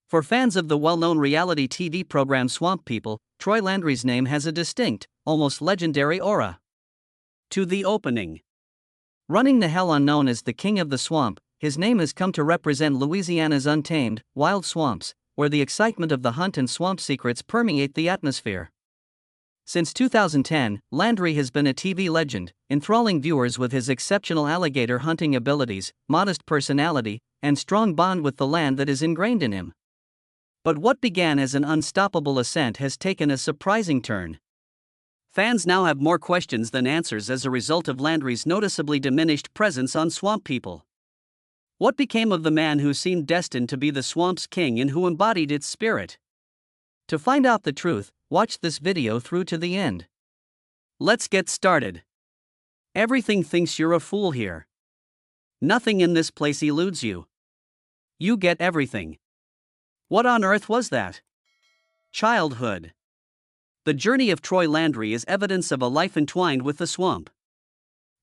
For fans of the well-known reality TV program Swamp People, Troy Landry's name has a distinct, almost legendary aura. To the opening. Running the hell unknown as the king of the swamp, his name has come to represent Louisiana's untamed, wild swamps, where the excitement of the hunt and swamp secrets permeate the atmosphere. Since 2010, Landry has been a TV legend, enthralling viewers with his exceptional alligator hunting abilities, modest personality, and strong bond with the land that is ingrained in him. But what began as an unstoppable ascent has taken a surprising turn. Fans now have more questions than answers as a result of Landry's noticeably diminished presence on Swamp People. What became of the man who seemed destined to be the swamp's king and who embodied its spirit? To find out the truth, watch this video through to the end. Let's get started. Everything thinks you're a fool here. Nothing in this place eludes you. You get everything. What on earth was that? Childhood. The journey of Troy Landry is evidence of a life entwined with the swamp.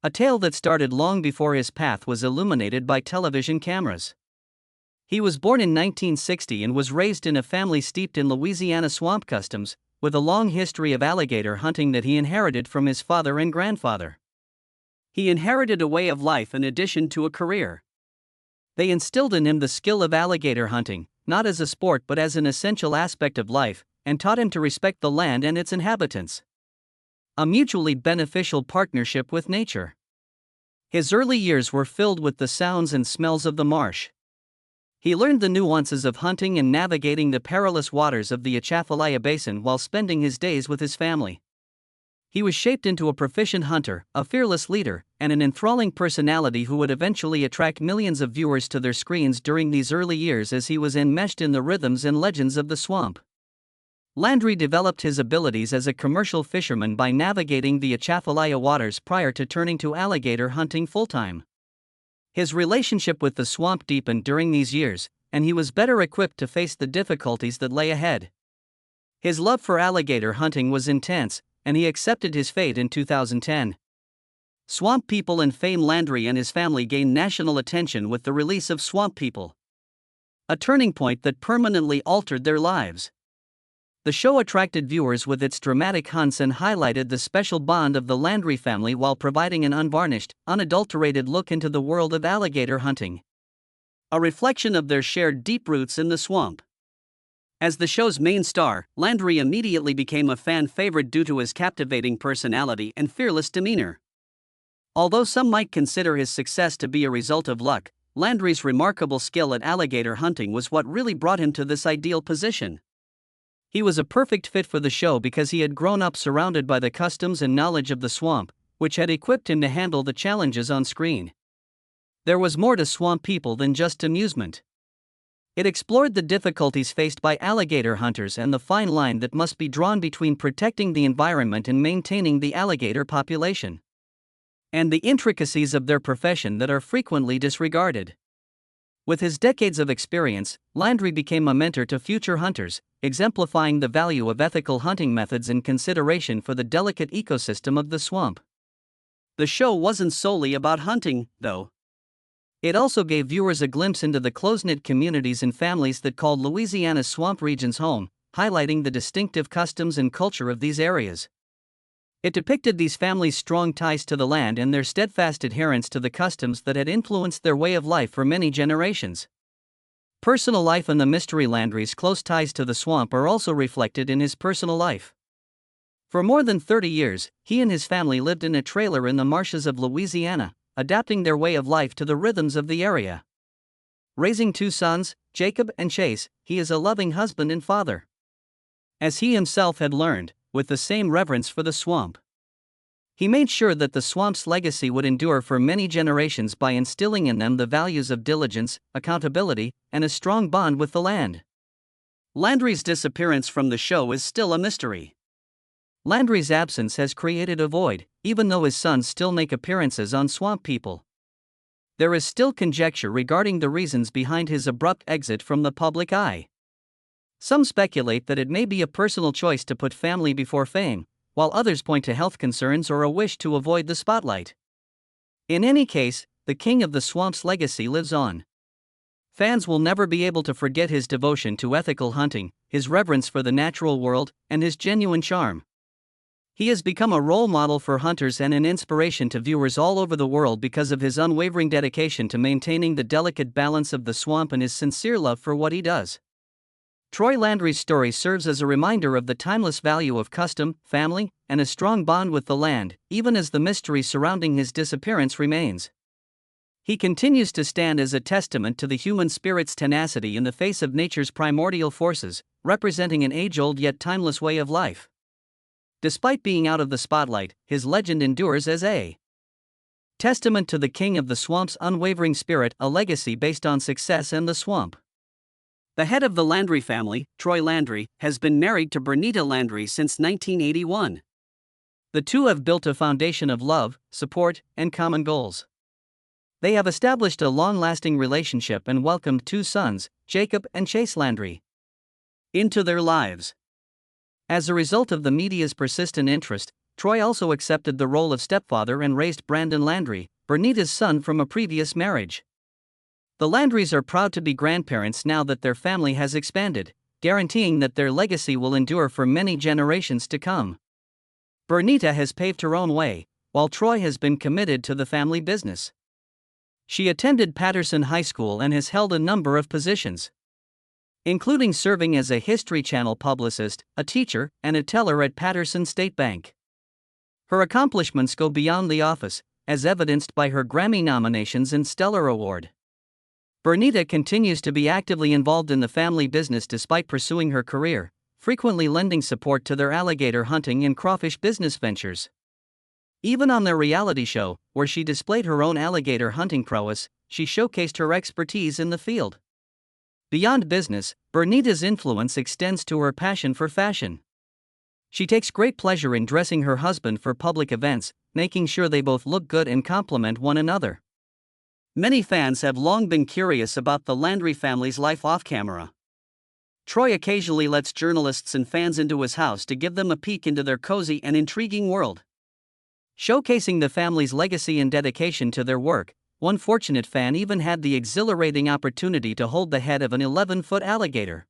A tale that started long before his path was illuminated by television cameras. He was born in 1960 and was raised in a family steeped in Louisiana swamp customs, with a long history of alligator hunting that he inherited from his father and grandfather. He inherited a way of life in addition to a career. They instilled in him the skill of alligator hunting, not as a sport but as an essential aspect of life, and taught him to respect the land and its inhabitants. A mutually beneficial partnership with nature. His early years were filled with the sounds and smells of the marsh. He learned the nuances of hunting and navigating the perilous waters of the Atchafalaya Basin while spending his days with his family. He was shaped into a proficient hunter, a fearless leader, and an enthralling personality who would eventually attract millions of viewers to their screens during these early years as he was enmeshed in the rhythms and legends of the swamp. Landry developed his abilities as a commercial fisherman by navigating the Atchafalaya waters prior to turning to alligator hunting full-time. His relationship with the swamp deepened during these years, and he was better equipped to face the difficulties that lay ahead. His love for alligator hunting was intense, and he accepted his fate in 2010. Swamp People and fame. Landry and his family gained national attention with the release of Swamp People, a turning point that permanently altered their lives. The show attracted viewers with its dramatic hunts and highlighted the special bond of the Landry family while providing an unvarnished, unadulterated look into the world of alligator hunting. A reflection of their shared deep roots in the swamp. As the show's main star, Landry immediately became a fan favorite due to his captivating personality and fearless demeanor. Although some might consider his success to be a result of luck, Landry's remarkable skill at alligator hunting was what really brought him to this ideal position. He was a perfect fit for the show because he had grown up surrounded by the customs and knowledge of the swamp, which had equipped him to handle the challenges on screen. There was more to Swamp People than just amusement. It explored the difficulties faced by alligator hunters and the fine line that must be drawn between protecting the environment and maintaining the alligator population, and the intricacies of their profession that are frequently disregarded. With his decades of experience, Landry became a mentor to future hunters, exemplifying the value of ethical hunting methods and consideration for the delicate ecosystem of the swamp. The show wasn't solely about hunting, though. It also gave viewers a glimpse into the close-knit communities and families that called Louisiana's swamp regions home, highlighting the distinctive customs and culture of these areas. It depicted these families' strong ties to the land and their steadfast adherence to the customs that had influenced their way of life for many generations. Personal life and the mystery. Landry's close ties to the swamp are also reflected in his personal life. For more than 30 years, he and his family lived in a trailer in the marshes of Louisiana, adapting their way of life to the rhythms of the area. Raising two sons, Jacob and Chase, he is a loving husband and father. As he himself had learned, with the same reverence for the swamp. He made sure that the swamp's legacy would endure for many generations by instilling in them the values of diligence, accountability, and a strong bond with the land. Landry's disappearance from the show is still a mystery. Landry's absence has created a void, even though his sons still make appearances on Swamp People. There is still conjecture regarding the reasons behind his abrupt exit from the public eye. Some speculate that it may be a personal choice to put family before fame, while others point to health concerns or a wish to avoid the spotlight. In any case, the king of the swamp's legacy lives on. Fans will never be able to forget his devotion to ethical hunting, his reverence for the natural world, and his genuine charm. He has become a role model for hunters and an inspiration to viewers all over the world because of his unwavering dedication to maintaining the delicate balance of the swamp and his sincere love for what he does. Troy Landry's story serves as a reminder of the timeless value of custom, family, and a strong bond with the land, even as the mystery surrounding his disappearance remains. He continues to stand as a testament to the human spirit's tenacity in the face of nature's primordial forces, representing an age-old yet timeless way of life. Despite being out of the spotlight, his legend endures as a testament to the king of the swamp's unwavering spirit, a legacy based on success and the swamp. The head of the Landry family, Troy Landry, has been married to Bernita Landry since 1981. The two have built a foundation of love, support, and common goals. They have established a long-lasting relationship and welcomed two sons, Jacob and Chase Landry, into their lives. As a result of the media's persistent interest, Troy also accepted the role of stepfather and raised Brandon Landry, Bernita's son from a previous marriage. The Landrys are proud to be grandparents now that their family has expanded, guaranteeing that their legacy will endure for many generations to come. Bernita has paved her own way, while Troy has been committed to the family business. She attended Patterson High School and has held a number of positions, including serving as a History Channel publicist, a teacher, and a teller at Patterson State Bank. Her accomplishments go beyond the office, as evidenced by her Grammy nominations and Stellar Award. Bernita continues to be actively involved in the family business despite pursuing her career, frequently lending support to their alligator hunting and crawfish business ventures. Even on their reality show, where she displayed her own alligator hunting prowess, she showcased her expertise in the field. Beyond business, Bernita's influence extends to her passion for fashion. She takes great pleasure in dressing her husband for public events, making sure they both look good and complement one another. Many fans have long been curious about the Landry family's life off-camera. Troy occasionally lets journalists and fans into his house to give them a peek into their cozy and intriguing world. Showcasing the family's legacy and dedication to their work, one fortunate fan even had the exhilarating opportunity to hold the head of an 11-foot alligator.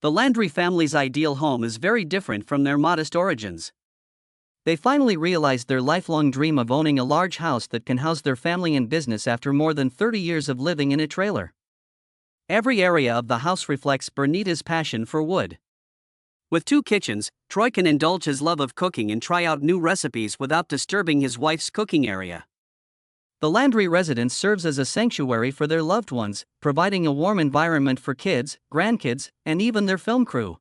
The Landry family's ideal home is very different from their modest origins. They finally realized their lifelong dream of owning a large house that can house their family and business after more than 30 years of living in a trailer. Every area of the house reflects Bernita's passion for wood. With 2 kitchens, Troy can indulge his love of cooking and try out new recipes without disturbing his wife's cooking area. The Landry residence serves as a sanctuary for their loved ones, providing a warm environment for kids, grandkids, and even their film crew.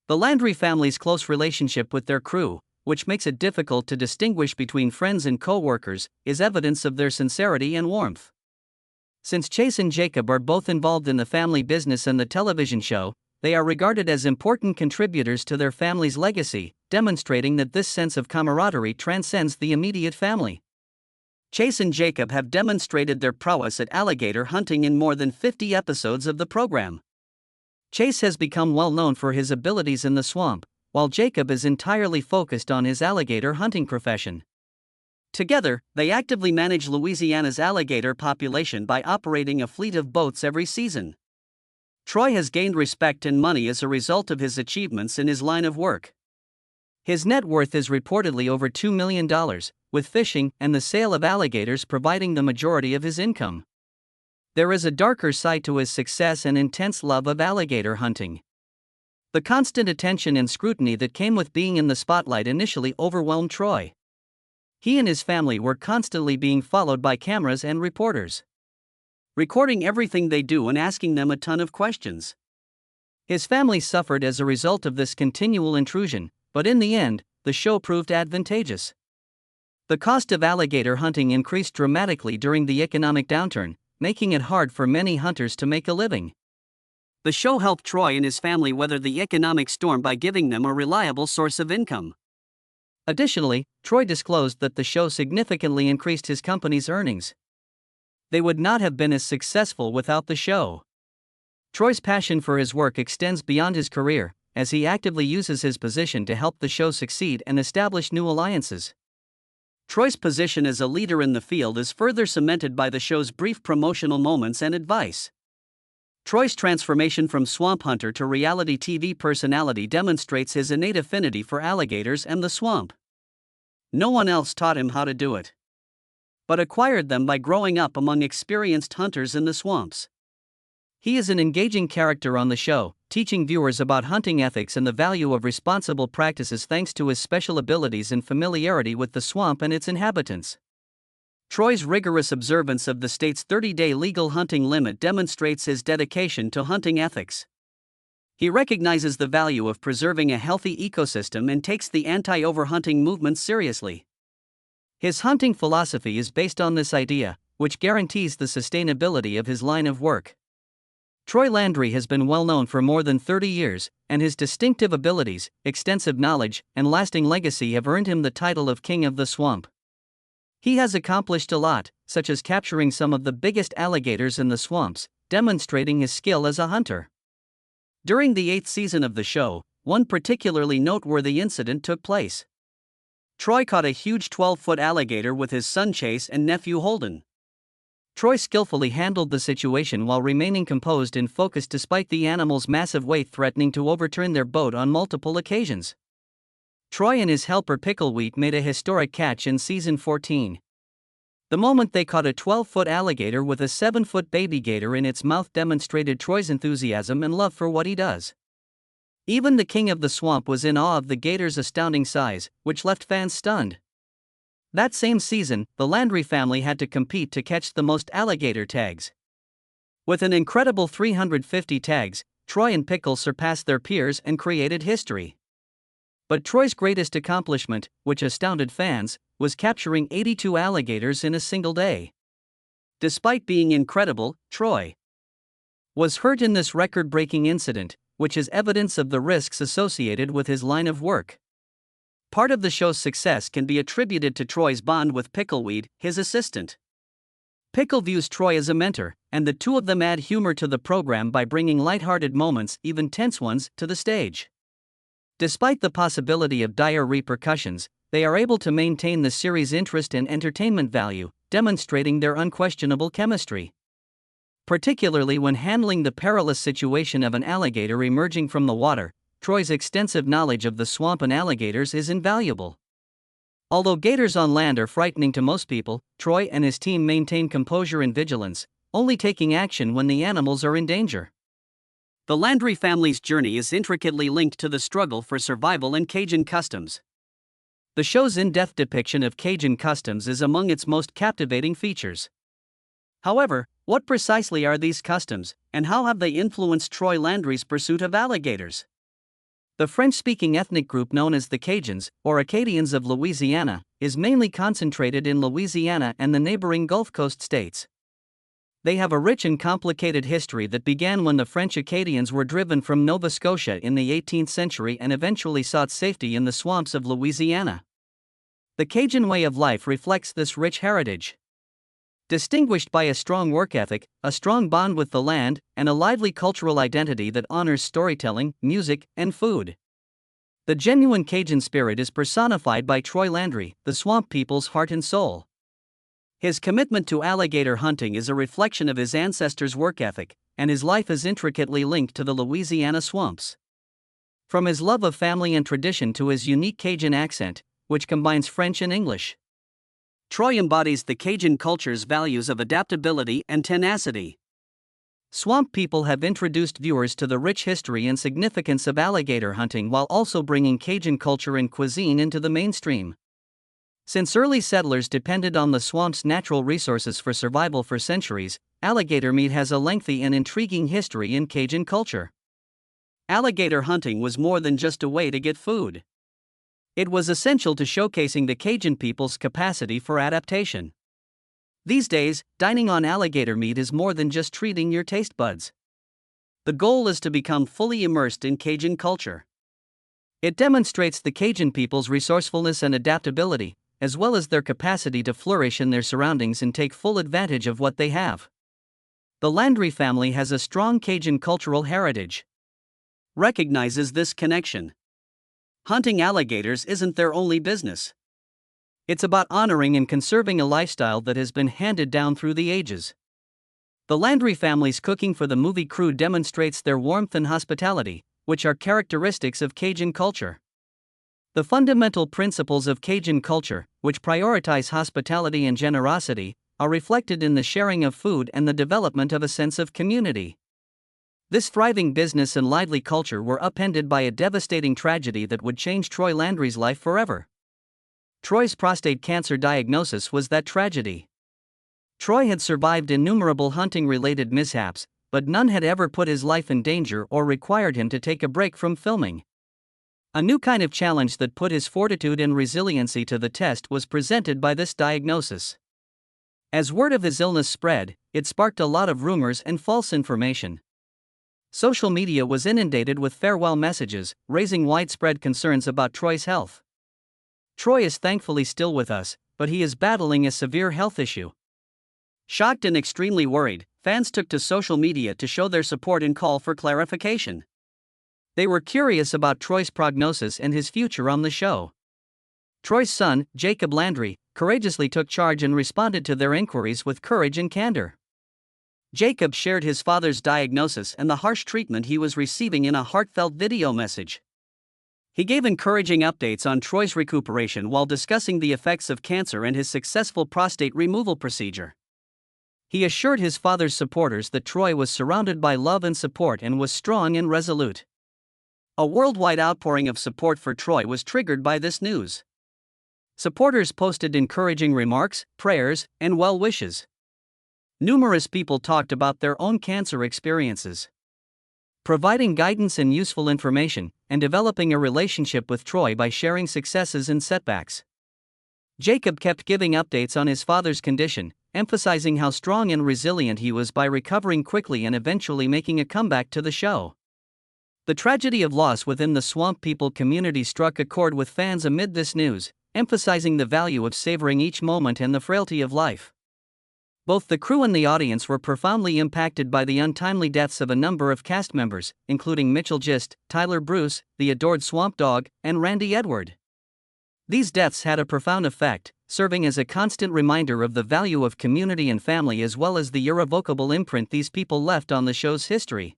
The Landry family's close relationship with their crew, which makes it difficult to distinguish between friends and co-workers, is evidence of their sincerity and warmth. Since Chase and Jacob are both involved in the family business and the television show, they are regarded as important contributors to their family's legacy, demonstrating that this sense of camaraderie transcends the immediate family. Chase and Jacob have demonstrated their prowess at alligator hunting in more than 50 episodes of the program. Chase has become well known for his abilities in the swamp, while Jacob is entirely focused on his alligator hunting profession. Together, they actively manage Louisiana's alligator population by operating a fleet of boats every season. Troy has gained respect and money as a result of his achievements in his line of work. His net worth is reportedly over $2 million, with fishing and the sale of alligators providing the majority of his income. There is a darker side to his success and intense love of alligator hunting. The constant attention and scrutiny that came with being in the spotlight initially overwhelmed Troy. He and his family were constantly being followed by cameras and reporters, recording everything they do and asking them a ton of questions. His family suffered as a result of this continual intrusion, but in the end, the show proved advantageous. The cost of alligator hunting increased dramatically during the economic downturn, making it hard for many hunters to make a living. The show helped Troy and his family weather the economic storm by giving them a reliable source of income. Additionally, Troy disclosed that the show significantly increased his company's earnings. They would not have been as successful without the show. Troy's passion for his work extends beyond his career, as he actively uses his position to help the show succeed and establish new alliances. Troy's position as a leader in the field is further cemented by the show's brief promotional moments and advice. Troy's transformation from swamp hunter to reality TV personality demonstrates his innate affinity for alligators and the swamp. No one else taught him how to do it, but acquired them by growing up among experienced hunters in the swamps. He is an engaging character on the show, teaching viewers about hunting ethics and the value of responsible practices thanks to his special abilities and familiarity with the swamp and its inhabitants. Troy's rigorous observance of the state's 30-day legal hunting limit demonstrates his dedication to hunting ethics. He recognizes the value of preserving a healthy ecosystem and takes the anti-overhunting movement seriously. His hunting philosophy is based on this idea, which guarantees the sustainability of his line of work. Troy Landry has been well known for more than 30 years, and his distinctive abilities, extensive knowledge, and lasting legacy have earned him the title of King of the Swamp. He has accomplished a lot, such as capturing some of the biggest alligators in the swamps, demonstrating his skill as a hunter. During the 8th season of the show, one particularly noteworthy incident took place. Troy caught a huge 12-foot alligator with his son Chase and nephew Holden. Troy skillfully handled the situation while remaining composed and focused despite the animal's massive weight threatening to overturn their boat on multiple occasions. Troy and his helper Pickleweed made a historic catch in season 14. The moment they caught a 12-foot alligator with a 7-foot baby gator in its mouth demonstrated Troy's enthusiasm and love for what he does. Even the king of the swamp was in awe of the gator's astounding size, which left fans stunned. That same season, the Landry family had to compete to catch the most alligator tags. With an incredible 350 tags, Troy and Pickle surpassed their peers and created history. But Troy's greatest accomplishment, which astounded fans, was capturing 82 alligators in a single day. Despite being incredible, Troy was hurt in this record-breaking incident, which is evidence of the risks associated with his line of work. Part of the show's success can be attributed to Troy's bond with Pickleweed, his assistant. Pickle views Troy as a mentor, and the two of them add humor to the program by bringing lighthearted moments, even tense ones, to the stage. Despite the possibility of dire repercussions, they are able to maintain the series' interest and entertainment value, demonstrating their unquestionable chemistry. Particularly when handling the perilous situation of an alligator emerging from the water, Troy's extensive knowledge of the swamp and alligators is invaluable. Although gators on land are frightening to most people, Troy and his team maintain composure and vigilance, only taking action when the animals are in danger. The Landry family's journey is intricately linked to the struggle for survival and Cajun customs. The show's in-depth depiction of Cajun customs is among its most captivating features. However, what precisely are these customs, and how have they influenced Troy Landry's pursuit of alligators? The French-speaking ethnic group known as the Cajuns, or Acadians of Louisiana, is mainly concentrated in Louisiana and the neighboring Gulf Coast states. They have a rich and complicated history that began when the French Acadians were driven from Nova Scotia in the 18th century and eventually sought safety in the swamps of Louisiana. The Cajun way of life reflects this rich heritage. Distinguished by a strong work ethic, a strong bond with the land, and a lively cultural identity that honors storytelling, music, and food. The genuine Cajun spirit is personified by Troy Landry, the swamp people's heart and soul. His commitment to alligator hunting is a reflection of his ancestors' work ethic, and his life is intricately linked to the Louisiana swamps. From his love of family and tradition to his unique Cajun accent, which combines French and English, Troy embodies the Cajun culture's values of adaptability and tenacity. Swamp People have introduced viewers to the rich history and significance of alligator hunting while also bringing Cajun culture and cuisine into the mainstream. Since early settlers depended on the swamp's natural resources for survival for centuries, alligator meat has a lengthy and intriguing history in Cajun culture. Alligator hunting was more than just a way to get food. It was essential to showcasing the Cajun people's capacity for adaptation. These days, dining on alligator meat is more than just treating your taste buds. The goal is to become fully immersed in Cajun culture. It demonstrates the Cajun people's resourcefulness and adaptability, as well as their capacity to flourish in their surroundings and take full advantage of what they have. The Landry family has a strong Cajun cultural heritage. Recognizes this connection. Hunting alligators isn't their only business. It's about honoring and conserving a lifestyle that has been handed down through the ages. The Landry family's cooking for the movie crew demonstrates their warmth and hospitality, which are characteristics of Cajun culture. The fundamental principles of Cajun culture, which prioritize hospitality and generosity, are reflected in the sharing of food and the development of a sense of community. This thriving business and lively culture were upended by a devastating tragedy that would change Troy Landry's life forever. Troy's prostate cancer diagnosis was that tragedy. Troy had survived innumerable hunting-related mishaps, but none had ever put his life in danger or required him to take a break from filming. A new kind of challenge that put his fortitude and resiliency to the test was presented by this diagnosis. As word of his illness spread, it sparked a lot of rumors and false information. Social media was inundated with farewell messages, raising widespread concerns about Troy's health. Troy is thankfully still with us, but he is battling a severe health issue. Shocked and extremely worried, fans took to social media to show their support and call for clarification. They were curious about Troy's prognosis and his future on the show. Troy's son, Jacob Landry, courageously took charge and responded to their inquiries with courage and candor. Jacob shared his father's diagnosis and the harsh treatment he was receiving in a heartfelt video message. He gave encouraging updates on Troy's recuperation while discussing the effects of cancer and his successful prostate removal procedure. He assured his father's supporters that Troy was surrounded by love and support and was strong and resolute. A worldwide outpouring of support for Troy was triggered by this news. Supporters posted encouraging remarks, prayers, and well wishes. Numerous people talked about their own cancer experiences, providing guidance and useful information, and developing a relationship with Troy by sharing successes and setbacks. Jacob kept giving updates on his father's condition, emphasizing how strong and resilient he was by recovering quickly and eventually making a comeback to the show. The tragedy of loss within the Swamp People community struck a chord with fans amid this news, emphasizing the value of savoring each moment and the frailty of life. Both the crew and the audience were profoundly impacted by the untimely deaths of a number of cast members, including Mitchell Gist, Tyler Bruce, the adored Swamp Dog, and Randy Edward. These deaths had a profound effect, serving as a constant reminder of the value of community and family as well as the irrevocable imprint these people left on the show's history.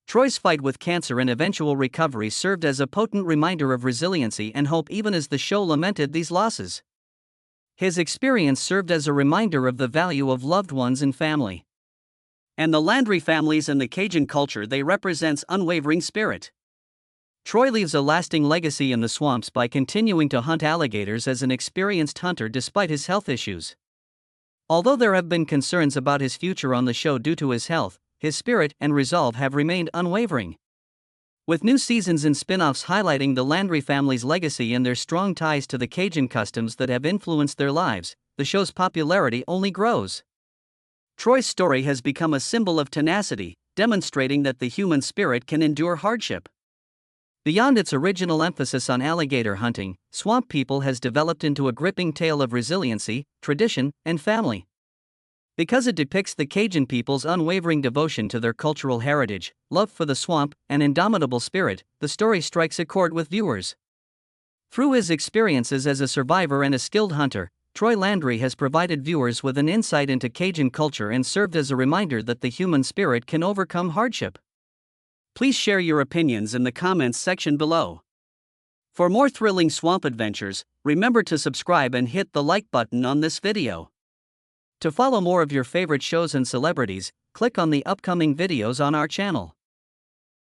Troy's fight with cancer and eventual recovery served as a potent reminder of resiliency and hope even as the show lamented these losses. His experience served as a reminder of the value of loved ones and family. And the Landry families and the Cajun culture they represent's unwavering spirit. Troy leaves a lasting legacy in the swamps by continuing to hunt alligators as an experienced hunter despite his health issues. Although there have been concerns about his future on the show due to his health, his spirit and resolve have remained unwavering. With new seasons and spin-offs highlighting the Landry family's legacy and their strong ties to the Cajun customs that have influenced their lives, the show's popularity only grows. Troy's story has become a symbol of tenacity, demonstrating that the human spirit can endure hardship. Beyond its original emphasis on alligator hunting, Swamp People has developed into a gripping tale of resiliency, tradition, and family. Because it depicts the Cajun people's unwavering devotion to their cultural heritage, love for the swamp, and indomitable spirit, the story strikes a chord with viewers. Through his experiences as a survivor and a skilled hunter, Troy Landry has provided viewers with an insight into Cajun culture and served as a reminder that the human spirit can overcome hardship. Please share your opinions in the comments section below. For more thrilling swamp adventures, remember to subscribe and hit the like button on this video. To follow more of your favorite shows and celebrities, click on the upcoming videos on our channel.